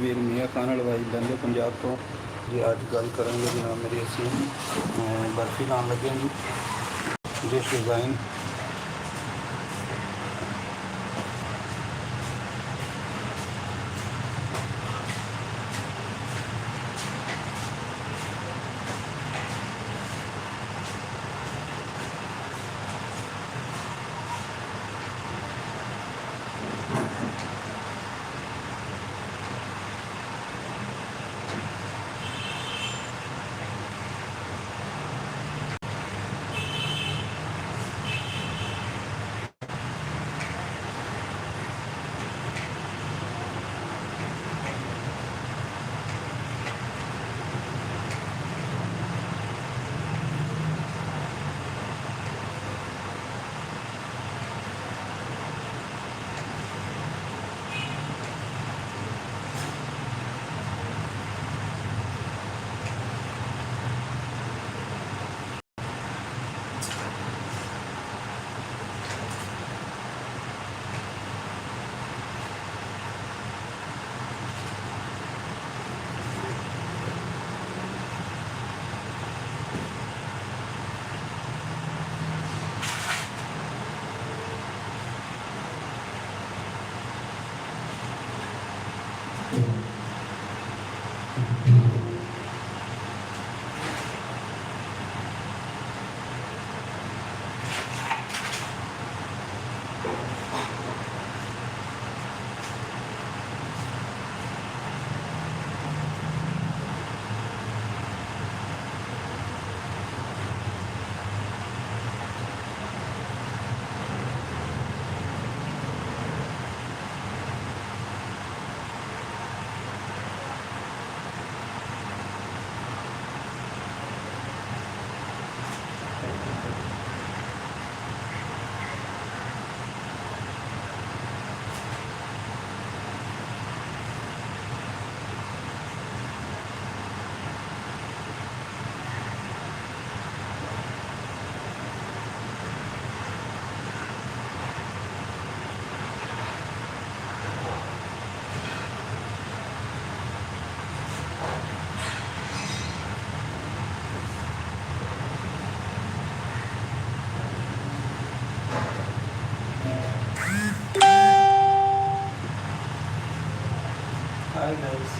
ਵੀਰ ਮੀਆਂ ਖਾਨ ਹਲਵਾਈ ਲਹਿੰਦੇ ਪੰਜਾਬ ਤੋਂ ਜੀ। ਅੱਜ ਗੱਲ ਕਰਾਂਗੇ ਜਨਾਬ ਮੇਰੀ ਅਸੀਂ ਬਰਫੀ ਲਾਉਣ ਲੱਗੇ ਜੀ। Dish design Hi guys.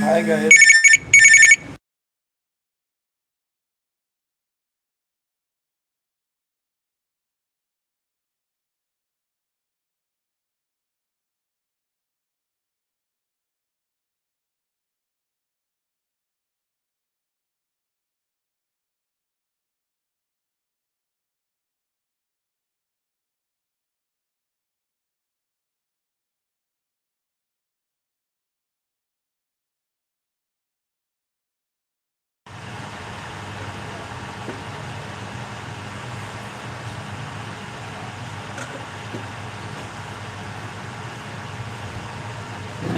Hi guys.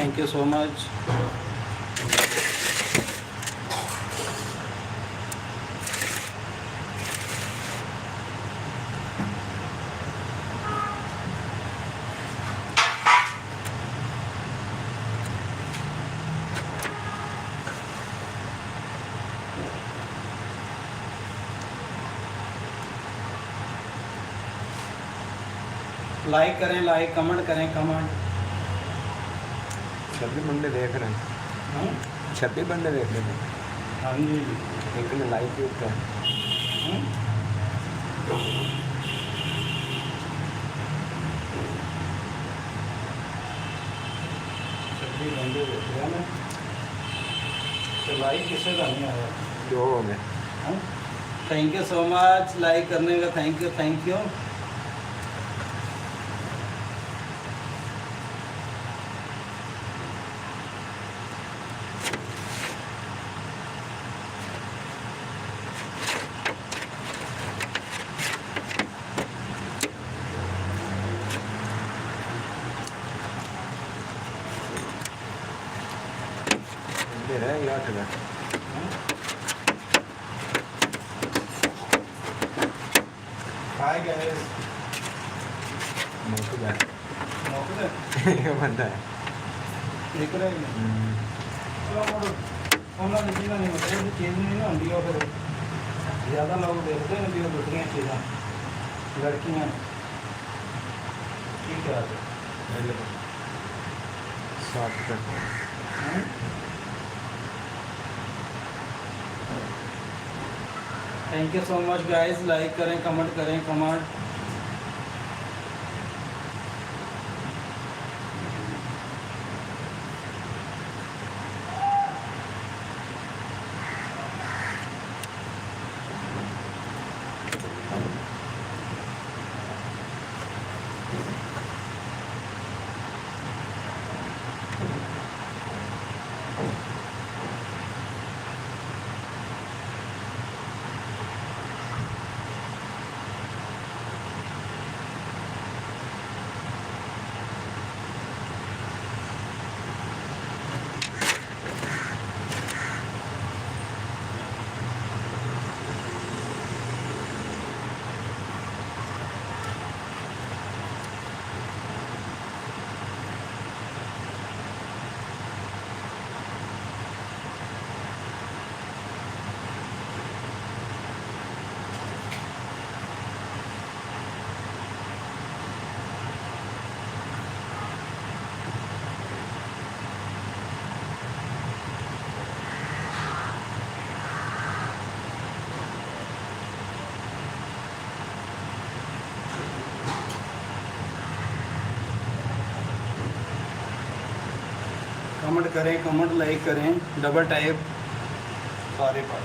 Thank you so much. Like करें, लाइक कमेंट करें, कमेंट। 26 बंदे देख रहे हैं। 26 बंदे देख रहे हैं। हाँ जी। एक ने लाइक भी किया। 26 बंदे देख रहे हैं। तो लाइक किससे का नहीं आया? 2 हो गए। Thank you so much like करने का, थैंक यू थैंक यू। दे रहा है 8 हज़ार। Hi guys. मौका मौके ये बंदा है। देख रहे हैं। चलो ਉਹਨਾਂ ਦੀ ਚੀਜ਼ਾਂ ਨਹੀਂ ਮਤਲਬ ਇਹ ਚੀਜ਼ ਨਹੀਂ ਨਾ ਹੁੰਦੀ, ਉਹ ਫਿਰ ਜ਼ਿਆਦਾ ਲੋਕ ਦੇਖਦੇ ਨੇ ਵੀ ਉਹ ਦੂਸਰੀਆਂ ਚੀਜ਼ਾਂ ਲੜਕੀਆਂ ਕੀ ਕਰਾ ਦੇ 7 तक। Thank you so much guys, like करें, कमेंट करें, कमेंट। कमेंट करें, कमेंट लाइक करें, डबल टाइप सारे पा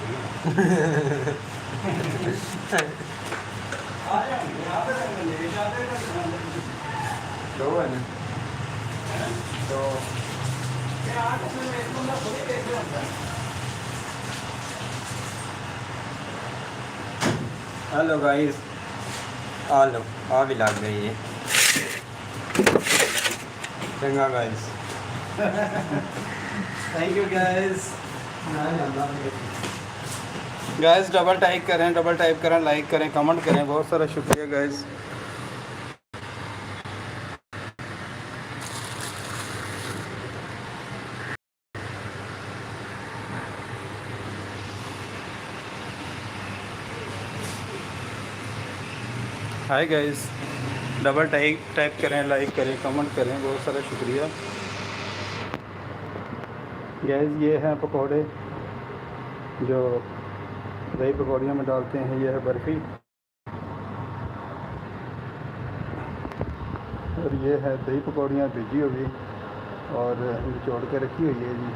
दो है ना। तो हेलो गाइस, आ लो आ भी लग गई है। चंगा guys. Thank you guys. Guys double type करें, डबल टाइप करें, लाइक करें, कमेंट करें, बहुत सारा शुक्रिया guys. Hi guys, double type करें, लाइक करें, कमेंट करें, बहुत सारा शुक्रिया गाइस। ये हैं पकोड़े जो दही पकौड़ियों में डालते हैं। ये है बर्फ़ी और ये है दही पकौड़ियाँ भिजी हुई और निचोड़ के रखी हुई है जी।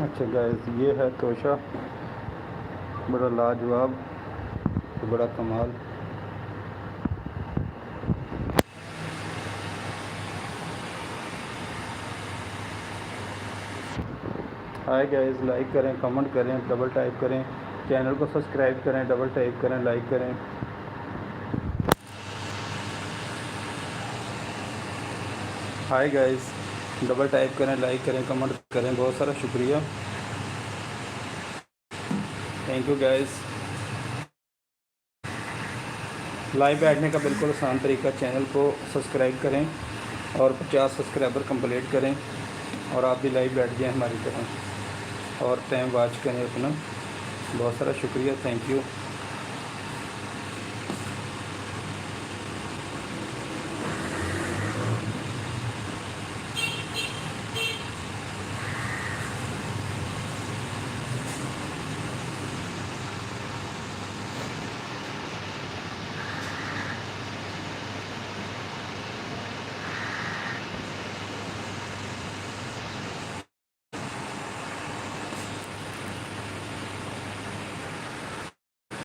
अच्छा गाइस, ये है तोशा, बड़ा लाजवाब, बड़ा कमाल। हाय गाइस, लाइक करें, कमेंट करें, डबल टाइप करें, चैनल को सब्सक्राइब करें, डबल टाइप करें, लाइक करें। हाय गाइस, डबल टाइप करें, लाइक करें, कमेंट करें, बहुत सारा शुक्रिया, थैंक यू गाइस। लाइव बैठने का बिल्कुल आसान तरीका, चैनल को सब्सक्राइब करें और 50 सब्सक्राइबर कंप्लीट करें और आप भी लाइव बैठ जाएं हमारी तरह और टाइम वॉच करें अपना। बहुत सारा शुक्रिया, थैंक यू।